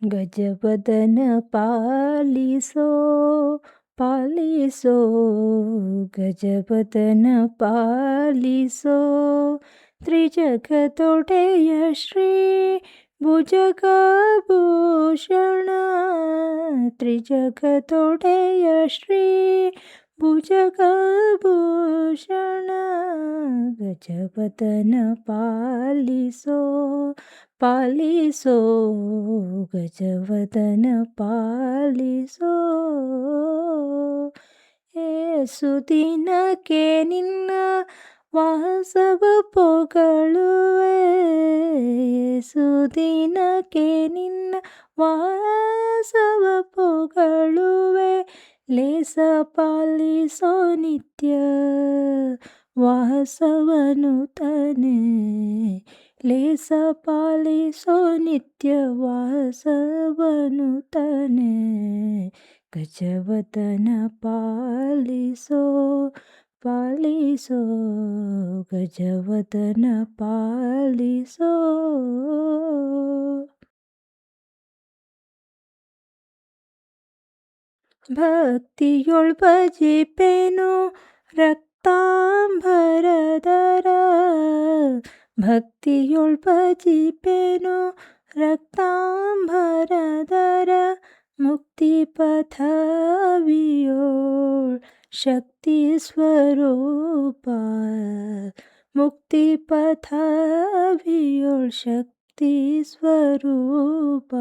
ಗಜವದನ ಪಾಲಿಸೋ ಪಾಲಿಸೋ ಗಜವದನ ಪಾಲಿಸೋ ತ್ರಿಜಗದೊಡೆಯ ಶ್ರೀ ಭುಜಗಭೂಷಣ ತ್ರಿಜಗದೊಡೆಯ ಶ್ರೀ ಭುಜಗಭೂಷಣ ಗಜವದನ ಪಾಲಿಸೋ ಪಾಲಿಸೋ ಗಜವದನ ಪಾಲಿಸೋ ಏಸುದಿನಕ್ಕೆ ನಿನ್ನ ವಾಸವ ಪೊಗಳುವೆ ಏಸುದಿನಕ್ಕೆ ನಿನ್ನ ವಾಸವ ಪೊಗಳುವೆ ಲೇಸ ಪಾಲಿಸೋ ನಿತ್ಯ ವಾಸವನು ತನೆ ಲೇಸ ಪಾಲಿಸೋ ನಿತ್ಯ ವಾಸವನು ತನೆ ಗಜವದನ ಪಾಲಿಸೋ ಪಾಲಿಸೋ ಗಜವದನ ಪಾಲಿಸೋ ಭಕ್ತಿಯೊಳ್ ಭಜಿಪೆನು ರಕ್ತಾಂಬರದರ ಭಕ್ತಿಯೊಳ್ ಭಜಿಪೆನು ರಕ್ತಾಂಬರದರ ಮುಕ್ತಿ ಪಥವಿಯೋಳ್ ಶಕ್ತಿ ಸ್ವರೂಪ ಮುಕ್ತಿ ಪಥವಿಯೋಳ್ ಶಕ್ತಿ ಸ್ವರೂಪ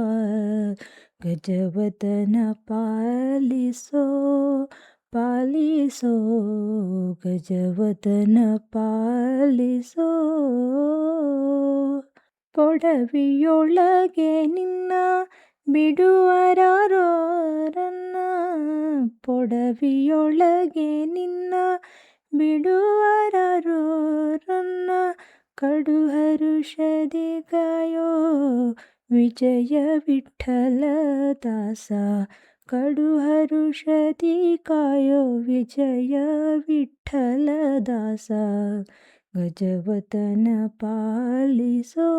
ಗಜವದನ ಪಾಲಿಸೋ ಪಾಲಿಸೋ ಗಜವದನ ಪಾಲಿಸೋ ಪೊಡವಿಯೊಳಗೆ ನಿನ್ನ ಬಿಡುವರಾರೋ ರನ್ನ ಪೊಡವಿಯೊಳಗೆ ನಿನ್ನ ಬಿಡುವರಾರೋ ರನ್ನ ಕಡು ಹರುಷದಿ ಗಾಯೋ ವಿಜಯ ವಿಠ್ಠಲ ದಾಸ ಕಡು ಹರುಷದಿ ಕಾಯೋ ವಿಜಯ ವಿಠ್ಠಲ ದಾಸ ಗಜವದನ ಪಾಲಿಸೋ